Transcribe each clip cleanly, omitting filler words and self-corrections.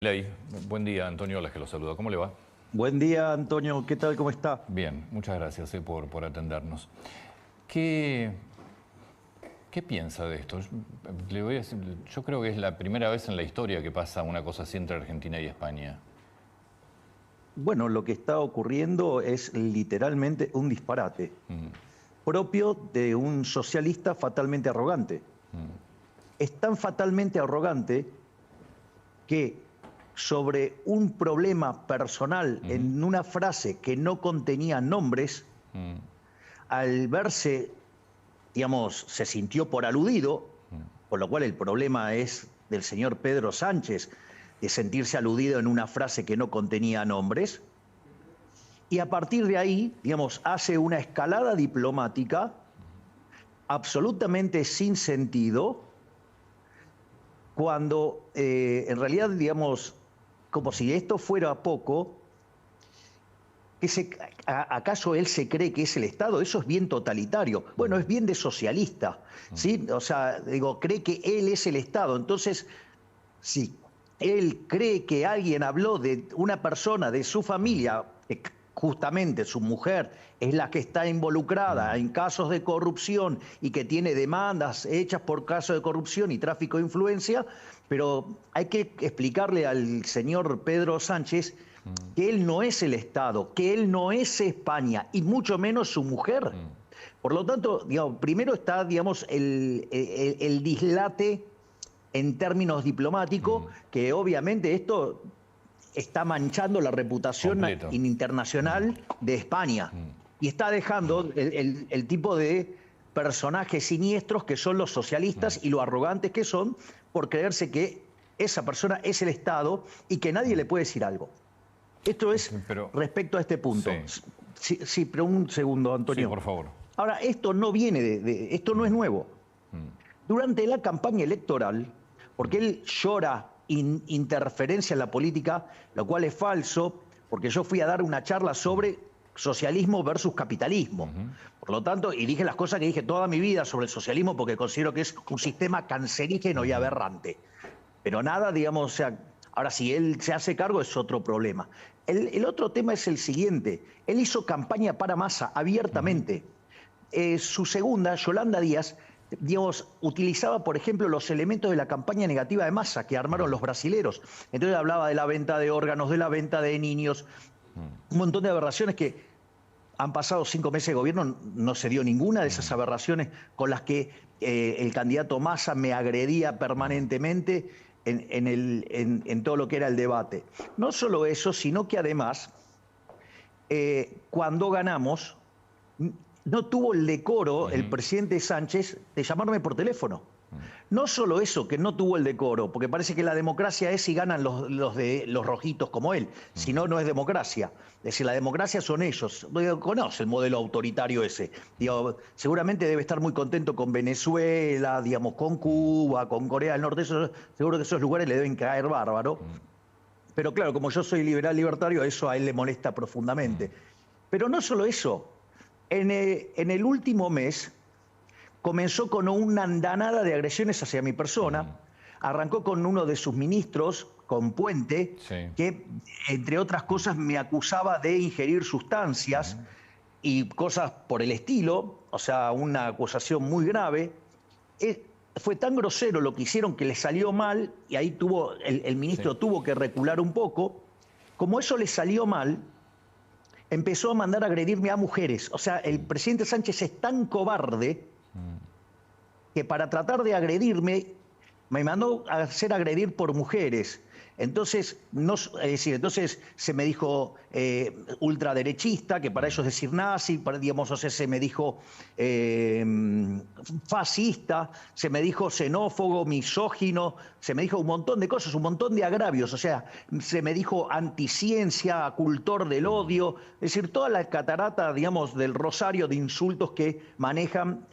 Ley, buen día, Antonio Olas, que lo saluda. ¿Cómo le va? Buen día, Antonio. ¿Qué tal? ¿Cómo está? Bien, muchas gracias por atendernos. ¿Qué, ¿Qué piensa de esto? Le voy a decir, yo creo que es la primera vez en la historia que pasa una cosa así entre Argentina y España. Bueno, lo que está ocurriendo es literalmente un disparate propio de un socialista fatalmente arrogante. Es tan fatalmente arrogante que sobre un problema personal en una frase que no contenía nombres, al verse, digamos, se sintió por aludido, con lo cual el problema es del señor Pedro Sánchez, de sentirse aludido en una frase que no contenía nombres, y a partir de ahí, digamos, hace una escalada diplomática absolutamente sin sentido, cuando en realidad, digamos, como si esto fuera poco, ¿acaso él se cree que es el Estado? Eso es bien totalitario. Bueno, es bien de socialista, ¿sí? O sea, digo, cree que él es el Estado. Entonces, si él cree que alguien habló de una persona de su familia, que justamente su mujer es la que está involucrada en casos de corrupción y que tiene demandas hechas por casos de corrupción y tráfico de influencia, pero hay que explicarle al señor Pedro Sánchez que él no es el Estado, que él no es España, y mucho menos su mujer. Por lo tanto, digamos, primero está, digamos, el dislate en términos diplomáticos, que obviamente esto está manchando la reputación Completo. internacional de España. Y está dejando el tipo de personajes siniestros que son los socialistas y lo arrogantes que son por creerse que esa persona es el Estado y que nadie le puede decir algo. Esto es Pero, respecto a este punto. sí. Sí, pero un segundo, Antonio. Sí, por favor. Ahora, esto no viene esto no es nuevo. Durante la campaña electoral, porque él llora interferencia en la política, lo cual es falso, porque yo fui a dar una charla sobre socialismo versus capitalismo. Por lo tanto, y dije las cosas que dije toda mi vida sobre el socialismo, porque considero que es un sistema cancerígeno y aberrante. Pero nada, digamos, o sea, ahora si él se hace cargo es otro problema. El otro tema es el siguiente. Él hizo campaña para Massa abiertamente. Su segunda, Yolanda Díaz, digamos, utilizaba, por ejemplo, los elementos de la campaña negativa de Massa que armaron los brasileros. Entonces hablaba de la venta de órganos, de la venta de niños, un montón de aberraciones que han pasado 5 meses de gobierno, no se dio ninguna de esas aberraciones con las que el candidato Massa me agredía permanentemente en todo lo que era el debate. No solo eso, sino que además, cuando ganamos, no tuvo el decoro el presidente Sánchez de llamarme por teléfono. No solo eso, que no tuvo el decoro, porque parece que la democracia es si ganan los rojitos como él, si no, no es democracia. Es decir, la democracia son ellos. Conoce el modelo autoritario ese. Digo, seguramente debe estar muy contento con Venezuela, digamos, con Cuba, con Corea del Norte. Seguro que esos lugares le deben caer bárbaro. Pero claro, como yo soy liberal libertario, eso a él le molesta profundamente. Pero no solo eso. En el último mes comenzó con una andanada de agresiones hacia mi persona. Arrancó con uno de sus ministros, con Puente, que, entre otras cosas, me acusaba de ingerir sustancias y cosas por el estilo, o sea, una acusación muy grave. Fue tan grosero lo que hicieron que le salió mal, y ahí el ministro tuvo que recular un poco. Como eso le salió mal, empezó a mandar a agredirme a mujeres. O sea, el presidente Sánchez es tan cobarde que para tratar de agredirme me mandó a hacer agredir por mujeres. Entonces, entonces se me dijo ultraderechista, que para ellos es decir nazi, digamos, o sea, se me dijo fascista, se me dijo xenófobo, misógino, se me dijo un montón de cosas, un montón de agravios, o sea, se me dijo anticiencia, cultor del odio, es decir, toda la catarata, digamos, del rosario de insultos que manejan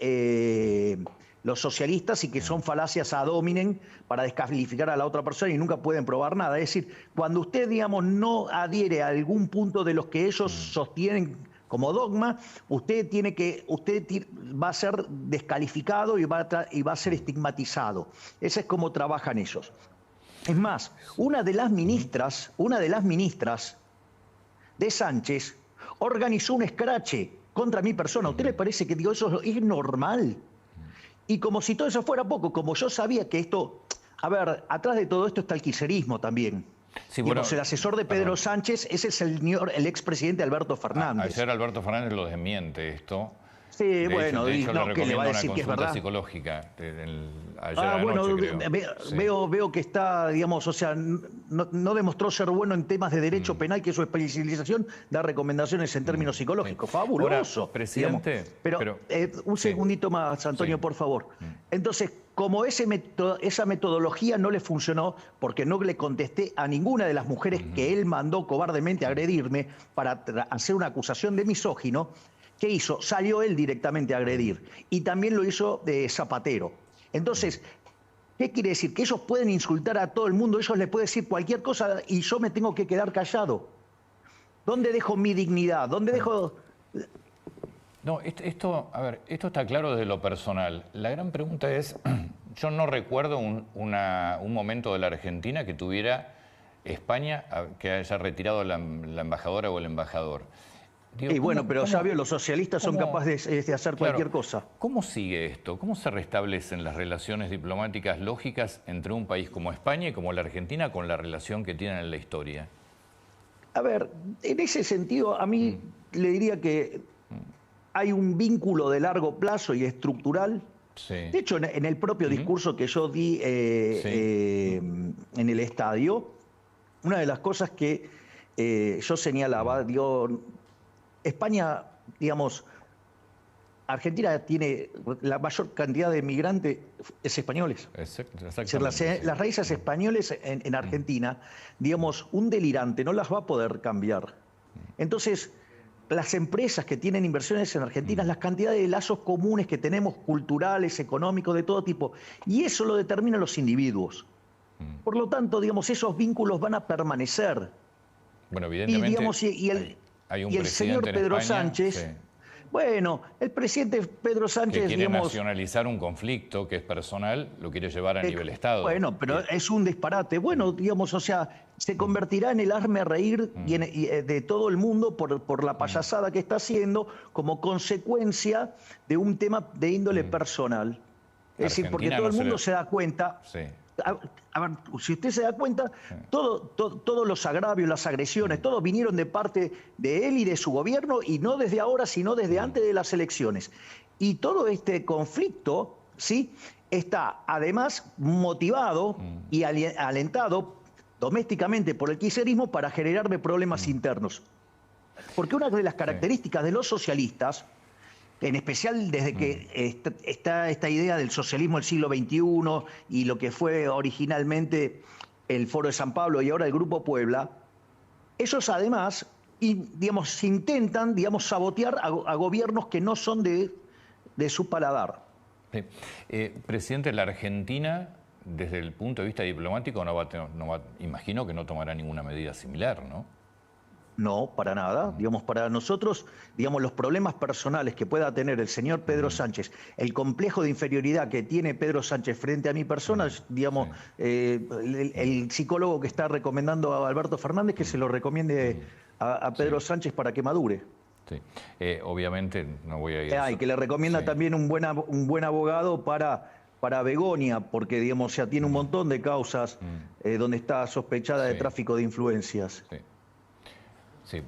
los socialistas y que son falacias ad hominem para descalificar a la otra persona y nunca pueden probar nada. Es decir, cuando usted, digamos, no adhiere a algún punto de los que ellos sostienen como dogma, usted va a ser descalificado y va a ser estigmatizado. Ese es como trabajan ellos. Es más, una de las ministras de Sánchez organizó un escrache contra mi persona. ¿A usted le parece que digo, eso es normal? Y como si todo eso fuera poco, como yo sabía que esto... A ver, atrás de todo esto está el kirchnerismo también. Sí, bueno, el asesor de Pedro Sánchez es el exprequer Alberto Fernández. Ayer Alberto Fernández lo desmiente esto. Sí, de bueno, hecho, no, que le va a decir que es verdad. Psicológica. Ayer Bueno, creo. veo que está, digamos, o sea, no demostró ser bueno en temas de derecho penal, que su especialización da recomendaciones en términos psicológicos. Fabuloso. Ahora, presidente, pero un segundito más, Antonio, por favor. Entonces, como esa metodología no le funcionó, porque no le contesté a ninguna de las mujeres que él mandó cobardemente a agredirme para hacer una acusación de misógino, ¿qué hizo? Salió él directamente a agredir. Y también lo hizo de Zapatero. Entonces, ¿qué quiere decir? Que ellos pueden insultar a todo el mundo, ellos le pueden decir cualquier cosa y yo me tengo que quedar callado. ¿Dónde dejo mi dignidad? ¿Dónde dejo...? No, esto está claro desde lo personal. La gran pregunta es, yo no recuerdo un momento de la Argentina que tuviera España que haya retirado la embajadora o el embajador. Digo, y bueno, pero ya veo, los socialistas son capaces de hacer cualquier cosa. ¿Cómo sigue esto? ¿Cómo se restablecen las relaciones diplomáticas lógicas entre un país como España y como la Argentina con la relación que tienen en la historia? A ver, en ese sentido, a mí le diría que hay un vínculo de largo plazo y estructural. Sí. De hecho, en el propio discurso que yo di en el estadio, una de las cosas que yo señalaba, digo, España, digamos, Argentina tiene la mayor cantidad de migrantes españoles. Exactamente. Las raíces españoles en Argentina, digamos, un delirante no las va a poder cambiar. Entonces, las empresas que tienen inversiones en Argentina, las cantidades de lazos comunes que tenemos, culturales, económicos, de todo tipo, y eso lo determinan los individuos. Por lo tanto, digamos, esos vínculos van a permanecer. Bueno, evidentemente... Y, digamos, hay un y el señor Pedro Sánchez, bueno, el presidente Pedro Sánchez, que quiere digamos, nacionalizar un conflicto que es personal, lo quiere llevar a nivel Estado. Bueno, pero es un disparate. Bueno, digamos, o sea, se convertirá en el hazme reír de todo el mundo por la payasada que está haciendo como consecuencia de un tema de índole personal. Es decir, porque todo el mundo se da cuenta... Sí. A ver, si usted se da cuenta, todos los agravios, las agresiones, todos vinieron de parte de él y de su gobierno, y no desde ahora, sino desde antes de las elecciones. Y todo este conflicto, ¿sí?, está además motivado y alentado domésticamente por el kirchnerismo para generarme problemas internos. Porque una de las características de los socialistas, en especial desde que está esta idea del socialismo del siglo XXI y lo que fue originalmente el Foro de San Pablo y ahora el Grupo Puebla, ellos además, digamos, intentan, digamos, sabotear a gobiernos que no son de su paladar. Sí. Presidente, la Argentina, desde el punto de vista diplomático, imagino que no tomará ninguna medida similar, ¿no? No, para nada. Digamos, para nosotros, digamos, los problemas personales que pueda tener el señor Pedro Sánchez, el complejo de inferioridad que tiene Pedro Sánchez frente a mi persona, digamos, el psicólogo que está recomendando a Alberto Fernández que se lo recomiende a Pedro Sánchez para que madure. Sí. Obviamente no voy a ir... Y que le recomienda también un buen abogado para Begonia, porque, digamos, ya tiene un montón de causas donde está sospechada de tráfico de influencias. Sí. Sí,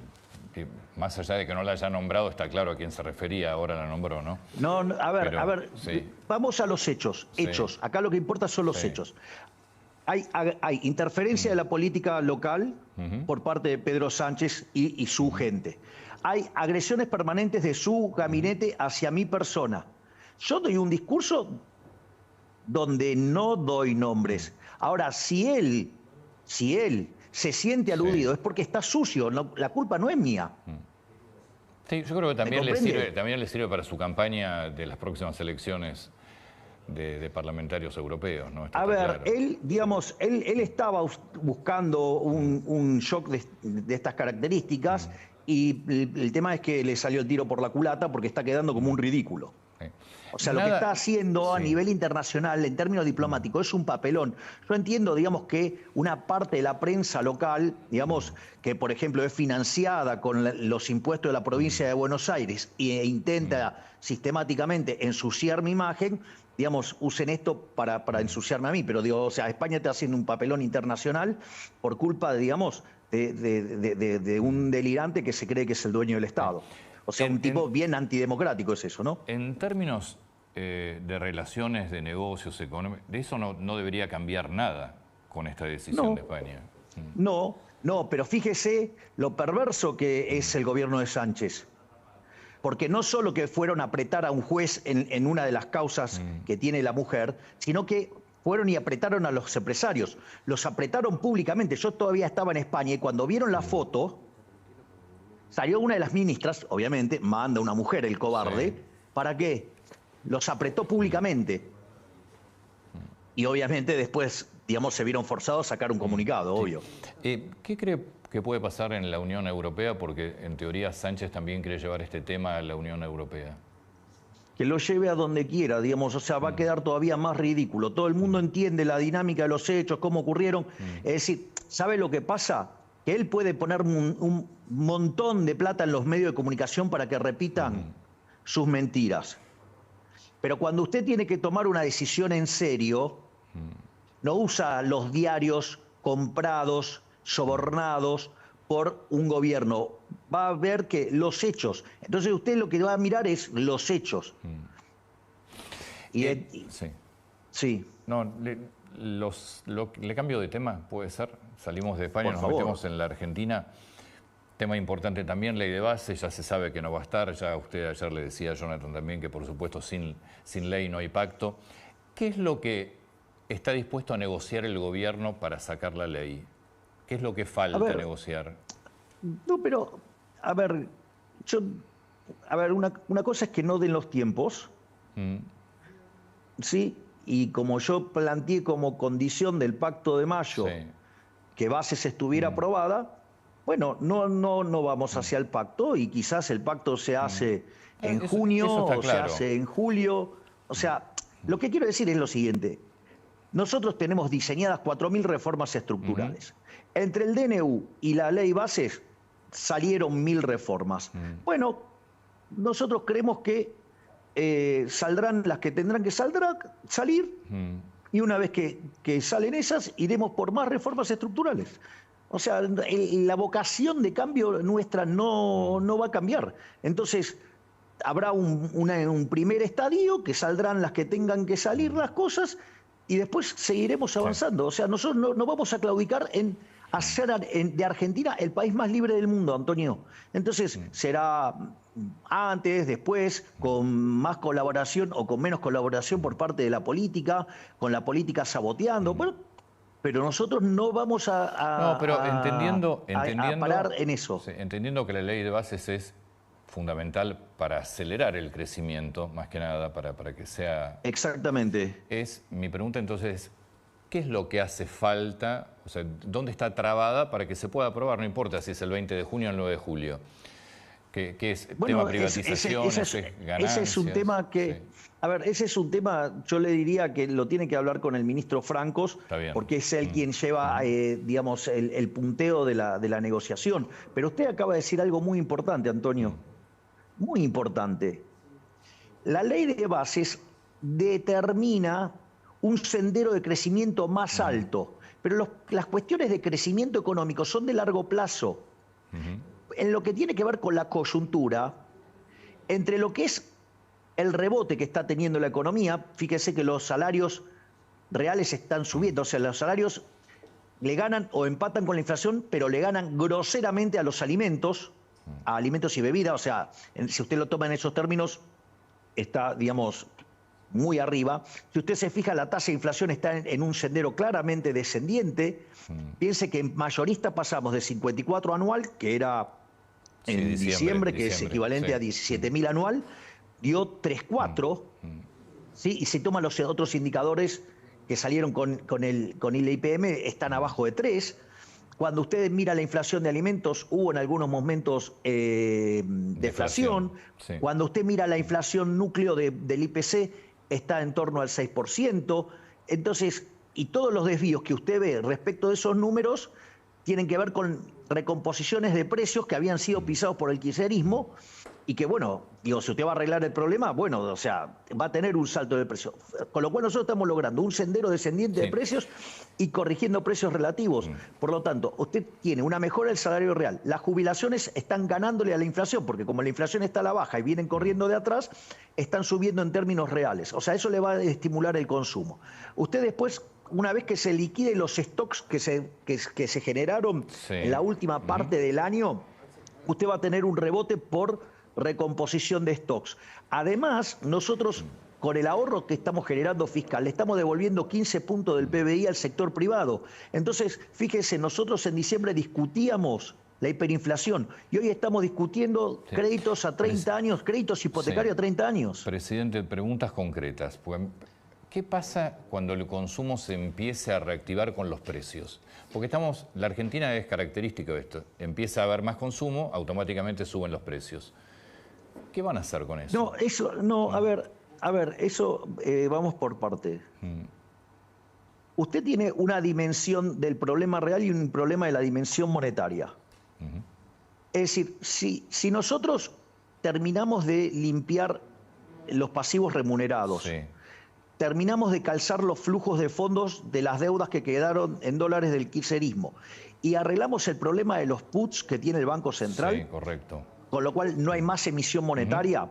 más allá de que no la haya nombrado, está claro a quién se refería, ahora la nombró, ¿no? No, a ver, vamos a los hechos. Hechos. Acá lo que importa son los hechos. Hay interferencia de la política local por parte de Pedro Sánchez y su gente. Hay agresiones permanentes de su gabinete hacia mi persona. Yo doy un discurso donde no doy nombres. Ahora, si él se siente aludido, es porque está sucio, la culpa no es mía. Sí, yo creo que también le sirve para su campaña de las próximas elecciones de parlamentarios europeos, ¿no? A ver, él, digamos, él estaba buscando un shock de estas características y el tema es que le salió el tiro por la culata porque está quedando como un ridículo. Sí. O sea, lo que está haciendo a nivel internacional, en términos diplomáticos, es un papelón. Yo entiendo, digamos, que una parte de la prensa local, digamos, que por ejemplo es financiada con los impuestos de la provincia de Buenos Aires e intenta sistemáticamente ensuciar mi imagen, digamos, usen esto para ensuciarme a mí. Pero digo, o sea, España está haciendo un papelón internacional por culpa, digamos, de un delirante que se cree que es el dueño del Estado. O sea, un tipo bien antidemocrático es eso, ¿no? En términos de relaciones, de negocios, económicos, de eso no debería cambiar nada con esta decisión de España. No, pero fíjese lo perverso que es el gobierno de Sánchez. Porque no solo que fueron a apretar a un juez en una de las causas que tiene la mujer, sino que fueron y apretaron a los empresarios. Los apretaron públicamente. Yo todavía estaba en España y cuando vieron la foto, salió una de las ministras, obviamente, manda una mujer, el cobarde. Sí. ¿Para qué? Los apretó públicamente. Y obviamente después, digamos, se vieron forzados a sacar un comunicado, obvio. ¿Qué cree que puede pasar en la Unión Europea? Porque en teoría Sánchez también quiere llevar este tema a la Unión Europea. Que lo lleve a donde quiera, digamos, o sea, va a quedar todavía más ridículo. Todo el mundo entiende la dinámica de los hechos, cómo ocurrieron. Es decir, ¿sabe lo que pasa? Que él puede poner un montón de plata en los medios de comunicación para que repitan sus mentiras. Pero cuando usted tiene que tomar una decisión en serio, no usa los diarios comprados, sobornados por un gobierno. Va a ver que los hechos. Entonces usted lo que va a mirar es los hechos. Sí. Sí. No, le cambio de tema, puede ser. Salimos de España, nos metemos en la Argentina. Tema importante también, ley de base, ya se sabe que no va a estar. Ya usted ayer le decía a Jonathan también que por supuesto sin ley no hay pacto. ¿Qué es lo que está dispuesto a negociar el gobierno para sacar la ley? ¿Qué es lo que falta negociar? No, pero, a ver, una cosa es que no den los tiempos, ¿sí? Y como yo planteé como condición del Pacto de Mayo, que Bases estuviera aprobada, bueno, no vamos hacia el pacto y quizás el pacto se hace en junio o se hace en julio. O sea, lo que quiero decir es lo siguiente. Nosotros tenemos diseñadas 4.000 reformas estructurales. Entre el DNU y la ley Bases salieron 1.000 reformas. Bueno, nosotros creemos que saldrán las que tendrán que salir y una vez que salen esas, iremos por más reformas estructurales. O sea, la vocación de cambio nuestra no va a cambiar. Entonces, habrá un primer estadio que saldrán las que tengan que salir las cosas y después seguiremos avanzando. O sea, nosotros no vamos a claudicar en hacer de Argentina el país más libre del mundo, Antonio. Entonces, será antes, después, con más colaboración o con menos colaboración por parte de la política, con la política saboteando. Bueno, pero nosotros no vamos a parar en eso. Sí, entendiendo que la ley de bases es fundamental para acelerar el crecimiento, más que nada, para que sea... Exactamente. Mi pregunta entonces, ¿qué es lo que hace falta? O sea, ¿dónde está trabada para que se pueda aprobar? No importa si es el 20 de junio o el 9 de julio. ¿Qué es tema privatización? Ese es un tema que... Sí. A ver, ese es un tema, yo le diría que lo tiene que hablar con el ministro Francos, porque es él quien lleva, digamos, el punteo de la negociación. Pero usted acaba de decir algo muy importante, Antonio. Muy importante. La ley de bases determina un sendero de crecimiento más alto, pero las cuestiones de crecimiento económico son de largo plazo. En lo que tiene que ver con la coyuntura, entre lo que es el rebote que está teniendo la economía, fíjese que los salarios reales están subiendo, o sea, los salarios le ganan o empatan con la inflación, pero le ganan groseramente a los alimentos, a alimentos y bebidas, o sea, si usted lo toma en esos términos, está, digamos, muy arriba. Si usted se fija, la tasa de inflación está en un sendero claramente descendiente. Piense que en mayorista pasamos de 54 anual, que era en diciembre, que es equivalente a 17.000 anual, dio 3,4, ¿sí? Y si toman los otros indicadores que salieron con el IPM, están abajo de 3. Cuando usted mira la inflación de alimentos, hubo en algunos momentos deflación. Sí. Cuando usted mira la inflación núcleo del IPC, está en torno al 6%. Entonces, y todos los desvíos que usted ve respecto de esos números tienen que ver con recomposiciones de precios que habían sido pisados por el kirchnerismo y que, bueno, digo, si usted va a arreglar el problema, bueno, o sea, va a tener un salto de precio. Con lo cual nosotros estamos logrando un sendero descendiente de precios y corrigiendo precios relativos. Por lo tanto, usted tiene una mejora del salario real. Las jubilaciones están ganándole a la inflación, porque como la inflación está a la baja y vienen corriendo de atrás, están subiendo en términos reales. O sea, eso le va a estimular el consumo. Usted después, una vez que se liquiden los stocks que se generaron en la última parte del año, usted va a tener un rebote por recomposición de stocks. Además, nosotros con el ahorro que estamos generando fiscal, le estamos devolviendo 15 puntos del PBI al sector privado. Entonces, fíjese, nosotros en diciembre discutíamos la hiperinflación y hoy estamos discutiendo créditos a 30 años, créditos hipotecarios a 30 años. Presidente, preguntas concretas. ¿Qué pasa cuando el consumo se empiece a reactivar con los precios? Porque la Argentina es característica de esto. Empieza a haber más consumo, automáticamente suben los precios. ¿Qué van a hacer con eso? No, eso, no, a ver, eso vamos por parte. Usted tiene una dimensión del problema real y un problema de la dimensión monetaria. Es decir, si nosotros terminamos de limpiar los pasivos remunerados, terminamos de calzar los flujos de fondos de las deudas que quedaron en dólares del kirchnerismo y arreglamos el problema de los puts que tiene el Banco Central, sí, correcto, con lo cual no hay más emisión monetaria.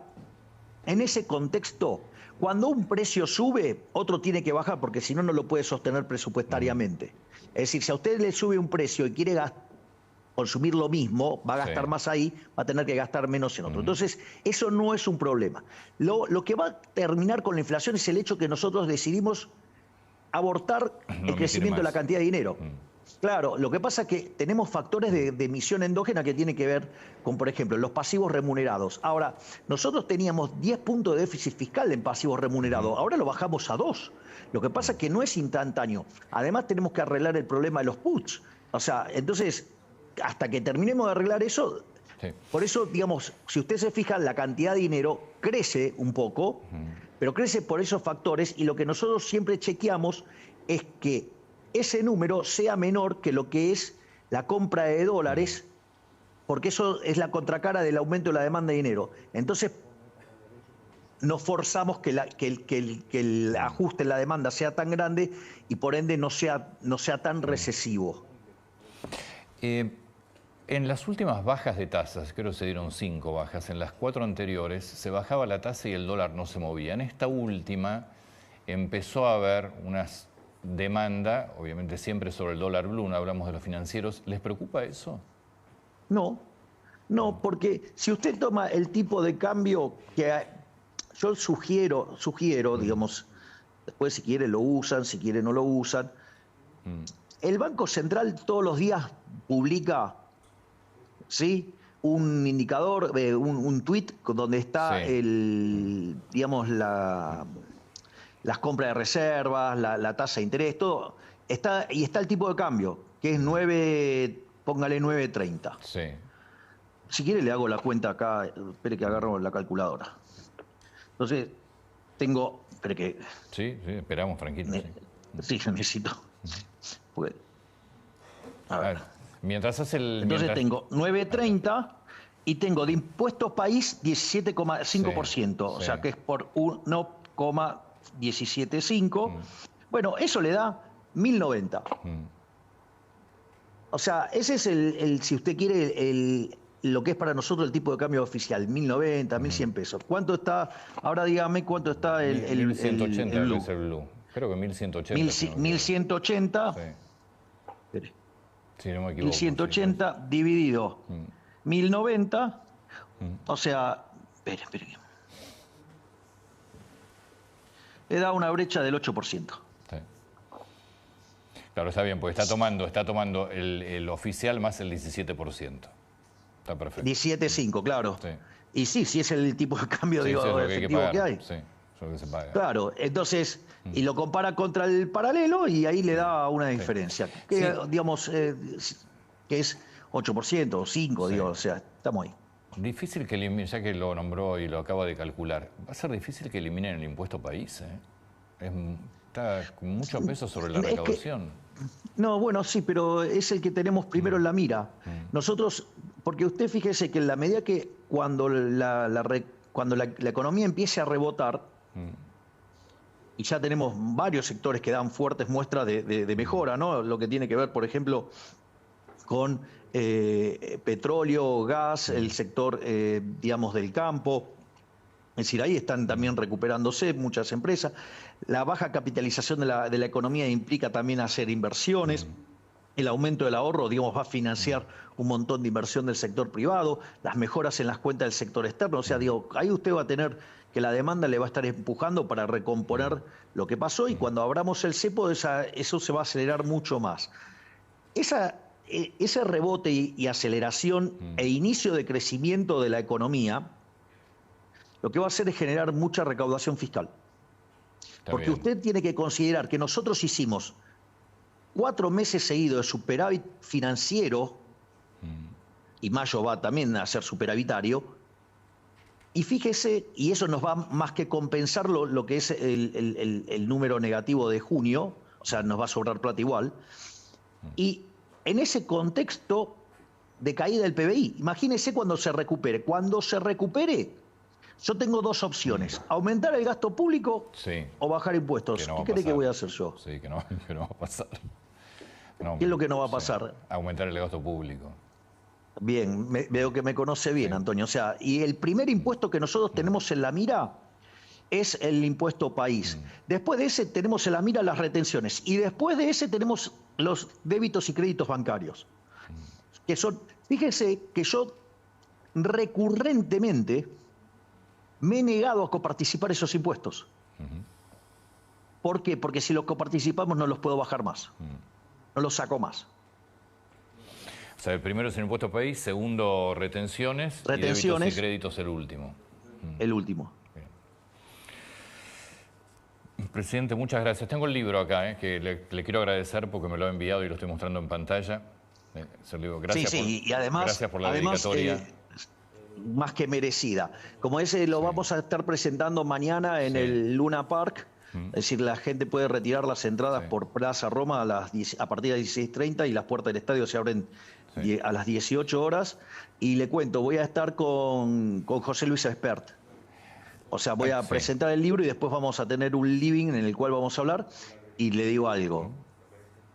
En ese contexto, cuando un precio sube, otro tiene que bajar, porque si no, no lo puede sostener presupuestariamente. Es decir, si a usted le sube un precio y quiere consumir lo mismo, va a gastar más ahí, va a tener que gastar menos en otro. Entonces, eso no es un problema. Lo que va a terminar con la inflación es el hecho que nosotros decidimos abortar el crecimiento de la cantidad de dinero. Claro, lo que pasa es que tenemos factores de emisión endógena que tienen que ver con, por ejemplo, los pasivos remunerados. Ahora, nosotros teníamos 10 puntos de déficit fiscal en pasivos remunerados, ahora lo bajamos a 2. Lo que pasa es que no es instantáneo. Además, tenemos que arreglar el problema de los puts. O sea, entonces, hasta que terminemos de arreglar eso, por eso, digamos, si usted se fija, la cantidad de dinero crece un poco, pero crece por esos factores, y lo que nosotros siempre chequeamos es que ese número sea menor que lo que es la compra de dólares, porque eso es la contracara del aumento de la demanda de dinero. Entonces, no forzamos que el ajuste en la demanda sea tan grande y por ende no sea tan recesivo. En las últimas bajas de tasas, creo que se dieron 5 bajas, en las 4 anteriores se bajaba la tasa y el dólar no se movía. En esta última empezó a haber unas demanda, obviamente siempre sobre el dólar blue, no hablamos de los financieros. ¿Les preocupa eso? No, porque si usted toma el tipo de cambio que yo sugiero, digamos, después si quiere lo usan, si quiere no lo usan. El Banco Central todos los días publica, ¿sí?, un indicador, un tuit donde está digamos, las compras de reservas, la tasa de interés, todo. Y está el tipo de cambio, que es 9, póngale 9.30. Sí. Si quiere le hago la cuenta acá, espere que agarro la calculadora. Entonces, tengo, espere que... Sí, esperamos, tranquilo. Sí, yo necesito. Pues, a ver. Mientras hace el... Entonces tengo 9.30 y tengo de impuestos país 17,5%, o sea que es por 1,175. Bueno, eso le da 1.090. O sea, ese es si usted quiere, lo que es para nosotros el tipo de cambio oficial, 1.090, 1.100 pesos. ¿Cuánto está? Ahora dígame cuánto está el 1.180 el blue. Es el blue. Creo que 1.180. 1.180. Sí. Si no me equivoco. 1.180 dividido 1.090. O sea, espere. Le da una brecha del 8%. Sí. Claro, está bien, porque está tomando el oficial más el 17%. Está perfecto. 17,5, claro. Sí. Y sí es el tipo de cambio efectivo que hay. Sí, eso es lo que se paga. Claro, entonces, y lo compara contra el paralelo y ahí le da una diferencia. Que, digamos, que es 8% o 5%, Sí. digo, o sea, estamos ahí. Difícil que eliminen, ya que lo nombró y lo acaba de calcular, va a ser difícil que eliminen el impuesto país, ¿eh? Está con mucho peso sobre la Es que, recaudación. no, bueno, sí, pero es el que tenemos primero en la mira. Nosotros, porque usted fíjese que en la medida que cuando la economía empiece a rebotar, y ya tenemos varios sectores que dan fuertes muestras de mejora, ¿no? Lo que tiene que ver, por ejemplo, con petróleo, gas, el sector, digamos, del campo. Es decir, ahí están también recuperándose muchas empresas. La baja capitalización de la economía implica también hacer inversiones. El aumento del ahorro, digamos, va a financiar un montón de inversión del sector privado, las mejoras en las cuentas del sector externo. O sea, digo, ahí usted va a tener que la demanda le va a estar empujando para recomponer lo que pasó y cuando abramos el cepo, eso se va a acelerar mucho más. Ese rebote y aceleración e inicio de crecimiento de la economía, lo que va a hacer es generar mucha recaudación fiscal. Está Porque bien. usted tiene que considerar que nosotros hicimos 4 meses seguidos de superávit financiero, y mayo va también a ser superavitario, y fíjese, y eso nos va más que compensar lo que es el número negativo de junio, o sea, nos va a sobrar plata igual, y en ese contexto de caída del PBI, imagínese cuando se recupere. Cuando se recupere, yo tengo dos opciones: aumentar el gasto público Sí, o bajar impuestos. que no va ¿Qué a cree que pasar. voy a hacer yo? Sí, que no, que no va a pasar. No, ¿Qué es lo que no va a sí. pasar? Aumentar el gasto público. Bien, veo que me conoce bien, Sí. Antonio. O sea, y el primer impuesto que nosotros tenemos en la mira es el impuesto país. Después de ese tenemos en la mira las retenciones. Y después de ese tenemos los débitos y créditos bancarios. Que son, fíjense que yo recurrentemente me he negado a coparticipar esos impuestos. ¿Por qué? Porque si los coparticipamos no los puedo bajar más. No los saco más. O sea, el primero es el impuesto país, segundo retenciones, y débitos Retenciones, y créditos el último. el último. Presidente, muchas gracias. Tengo el libro acá, que le quiero agradecer porque me lo ha enviado y lo estoy mostrando en pantalla. Se lo digo, gracias, Sí, y además, gracias por la dedicatoria. más que merecida. Como ese lo vamos a estar presentando mañana en el Luna Park. Es decir, la gente puede retirar las entradas por Plaza Roma a partir de las 16:30 y las puertas del estadio se abren a las 18 horas. Y le cuento, voy a estar con José Luis Espert. O sea, voy a presentar el libro y después vamos a tener un living en el cual vamos a hablar. Y le digo algo.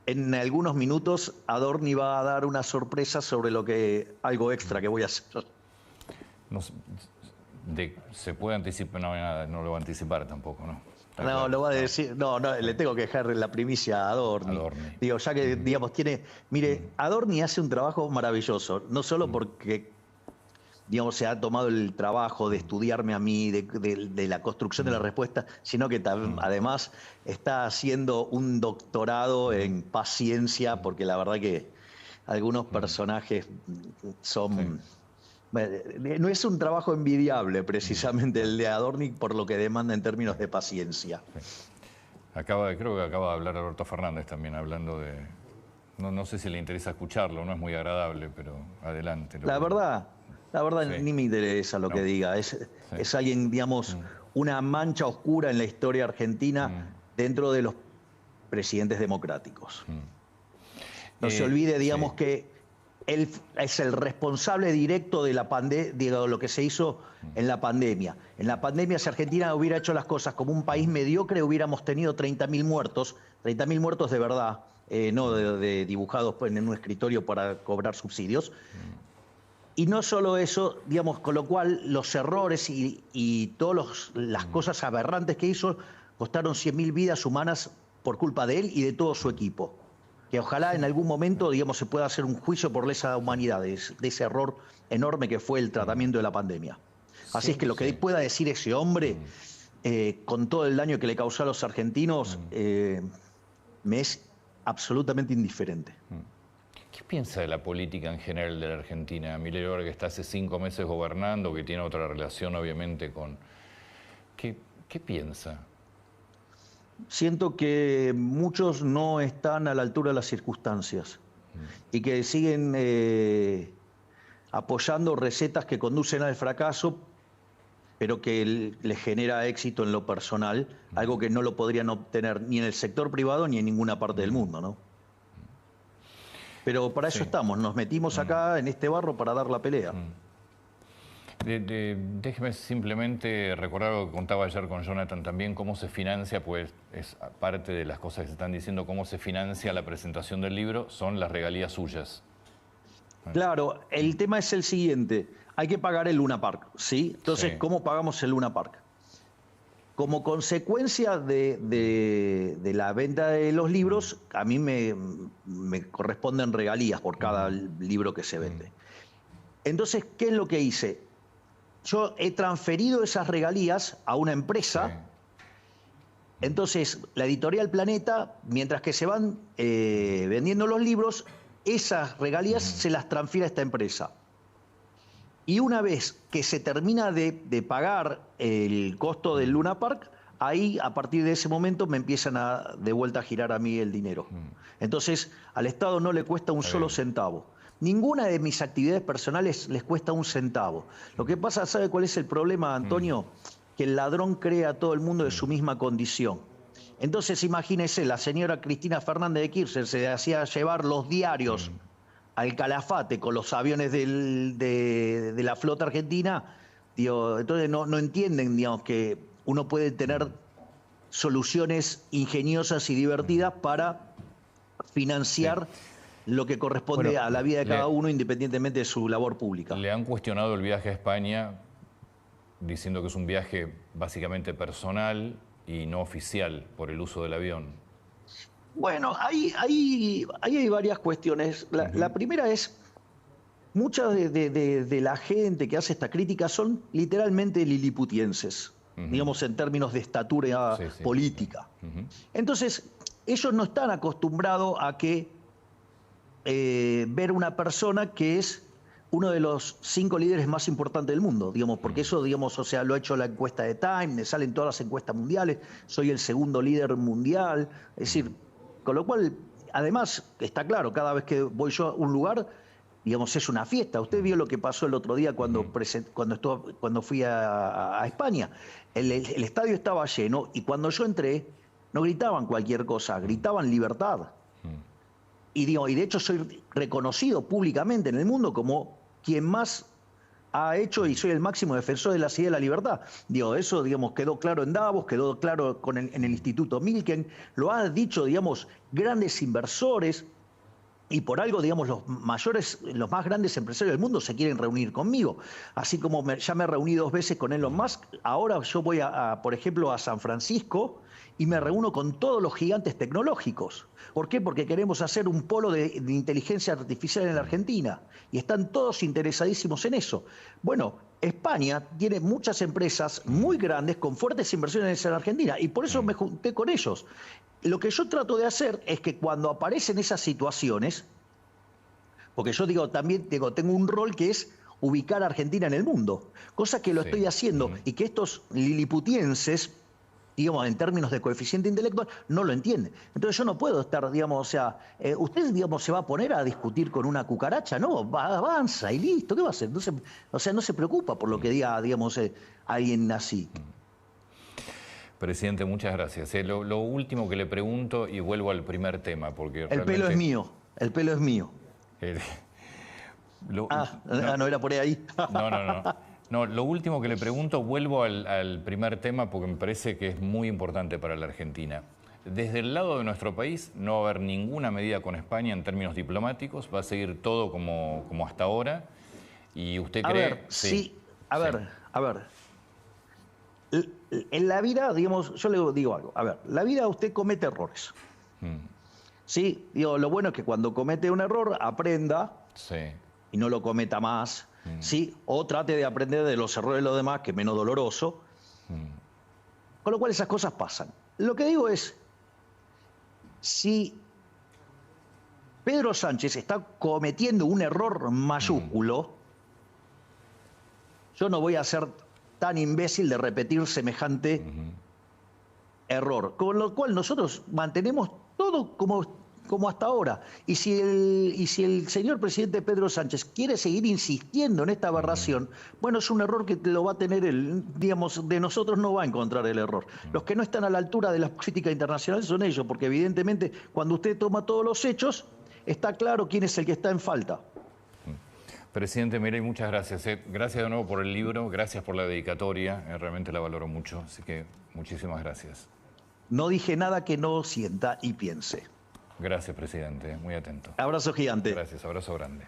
En algunos minutos Adorni va a dar una sorpresa sobre algo extra que voy a hacer. ¿Se puede anticipar? No, nada, no lo va a anticipar tampoco, ¿no? No, lo va a decir. No, le tengo que dejar la primicia a Adorni. Digo, ya que, digamos, mire, Adorni hace un trabajo maravilloso, no solo porque, digamos, se ha tomado el trabajo de estudiarme a mí, de la construcción de la respuesta, sino que además está haciendo un doctorado en paciencia, porque la verdad que algunos personajes son... No es un trabajo envidiable, precisamente, el de Adorni, por lo que demanda en términos de paciencia. Creo que acaba de hablar Alberto Fernández también, hablando de... No sé si le interesa escucharlo, no es muy agradable, pero adelante. La verdad, ni me interesa lo que diga. Es alguien, digamos, una mancha oscura en la historia argentina dentro de los presidentes democráticos. No se olvide, digamos, que él es el responsable directo de lo que se hizo en la pandemia. En la pandemia, si Argentina hubiera hecho las cosas como un país mediocre, hubiéramos tenido 30.000 muertos, 30.000 muertos de verdad, no de dibujados en un escritorio para cobrar subsidios. Y no solo eso, digamos, con lo cual los errores y todas las cosas aberrantes que hizo costaron 100.000 vidas humanas por culpa de él y de todo su equipo. Que ojalá en algún momento, digamos, se pueda hacer un juicio por lesa humanidad de ese error enorme que fue el tratamiento de la pandemia. Así es que lo que pueda decir ese hombre, con todo el daño que le causó a los argentinos, me es absolutamente indiferente. ¿Qué piensa de la política en general de la Argentina? Milei, ahora que está hace 5 meses gobernando, que tiene otra relación obviamente con... ¿Qué piensa? Siento que muchos no están a la altura de las circunstancias. y que siguen apoyando recetas que conducen al fracaso, pero que les genera éxito en lo personal, algo que no lo podrían obtener ni en el sector privado ni en ninguna parte del mundo, ¿no? Pero para eso estamos, nos metimos acá en este barro para dar la pelea. Déjeme simplemente recordar lo que contaba ayer con Jonathan también, cómo se financia, pues es parte de las cosas que se están diciendo, cómo se financia la presentación del libro, son las regalías suyas. Claro, el tema es el siguiente, hay que pagar el Luna Park, ¿sí? Entonces, ¿cómo pagamos el Luna Park? Como consecuencia de la venta de los libros, a mí me corresponden regalías por cada libro que se vende. Entonces, ¿qué es lo que hice? Yo he transferido esas regalías a una empresa. Entonces, la editorial Planeta, mientras que se van vendiendo los libros, esas regalías se las transfiere a esta empresa. Y una vez que se termina de pagar el costo del Luna Park, ahí, a partir de ese momento, me empiezan de vuelta a girar a mí el dinero. Entonces, al Estado no le cuesta un solo centavo. Ninguna de mis actividades personales les cuesta un centavo. Lo que pasa, ¿sabe cuál es el problema, Antonio? Que el ladrón cree a todo el mundo de su misma condición. Entonces, imagínese, la señora Cristina Fernández de Kirchner se hacía llevar los diarios al Calafate con los aviones de la flota argentina. Digo, entonces no entienden, digamos, que uno puede tener soluciones ingeniosas y divertidas para financiar lo que corresponde a la vida de cada uno, independientemente de su labor pública. Le han cuestionado el viaje a España, diciendo que es un viaje básicamente personal y no oficial por el uso del avión. Bueno, ahí hay varias cuestiones. La primera es, mucha de la gente que hace esta crítica son literalmente liliputienses, digamos, en términos de estatura política. Entonces, ellos no están acostumbrados a que ver una persona que es uno de los 5 líderes más importantes del mundo, digamos, porque eso, digamos, o sea, lo ha hecho la encuesta de Time, me salen todas las encuestas mundiales, soy el segundo líder mundial, es decir, con lo cual, además, está claro, cada vez que voy yo a un lugar, digamos, es una fiesta. Usted vio lo que pasó el otro día cuando fui a España. El estadio estaba lleno y cuando yo entré, no gritaban cualquier cosa, gritaban libertad. Y de hecho soy reconocido públicamente en el mundo como quien más ha hecho y soy el máximo defensor de la idea de la libertad. Eso, digamos, quedó claro en Davos, quedó claro en el Instituto Milken, lo han dicho, digamos, grandes inversores, y por algo, digamos, los más grandes empresarios del mundo se quieren reunir conmigo. Así como ya me reuní 2 veces con Elon Musk, ahora yo voy, por ejemplo, a San Francisco y me reúno con todos los gigantes tecnológicos. ¿Por qué? Porque queremos hacer un polo de inteligencia artificial en la Argentina y están todos interesadísimos en eso. Bueno, España tiene muchas empresas muy grandes con fuertes inversiones en la Argentina y por eso me junté con ellos. Lo que yo trato de hacer es que cuando aparecen esas situaciones, porque yo también tengo un rol que es ubicar a Argentina en el mundo, cosa que lo estoy haciendo y que estos liliputienses, digamos, en términos de coeficiente intelectual, no lo entienden. Entonces yo no puedo estar, digamos, o sea, usted, digamos, se va a poner a discutir con una cucaracha, no, avanza y listo, ¿qué va a hacer? Entonces, no se preocupa por lo que diga, digamos, alguien así. Presidente, muchas gracias. Lo último que le pregunto, y vuelvo al primer tema, porque el pelo es mío, el pelo es mío. No era por ahí. No, lo último que le pregunto, vuelvo al primer tema porque me parece que es muy importante para la Argentina. Desde el lado de nuestro país no va a haber ninguna medida con España en términos diplomáticos, va a seguir todo como hasta ahora. ¿Y usted cree? A ver. En la vida, digamos, yo le digo algo. A ver, la vida usted comete errores. Sí, lo bueno es que cuando comete un error aprenda y no lo cometa más. Sí, o trate de aprender de los errores de los demás, que es menos doloroso. Con lo cual esas cosas pasan. Lo que digo es, si Pedro Sánchez está cometiendo un error mayúsculo, yo no voy a ser tan imbécil de repetir semejante error. Con lo cual nosotros mantenemos todo como como hasta ahora. Y si el señor presidente Pedro Sánchez quiere seguir insistiendo en esta aberración, bueno, es un error que lo va a tener él, digamos, de nosotros no va a encontrar el error. Los que no están a la altura de la política internacional son ellos, porque evidentemente cuando usted toma todos los hechos, está claro quién es el que está en falta. Presidente Milei, muchas gracias. Gracias de nuevo por el libro, gracias por la dedicatoria, realmente la valoro mucho, así que muchísimas gracias. No dije nada que no sienta y piense. Gracias, presidente, muy atento. Abrazo gigante. Gracias, abrazo grande.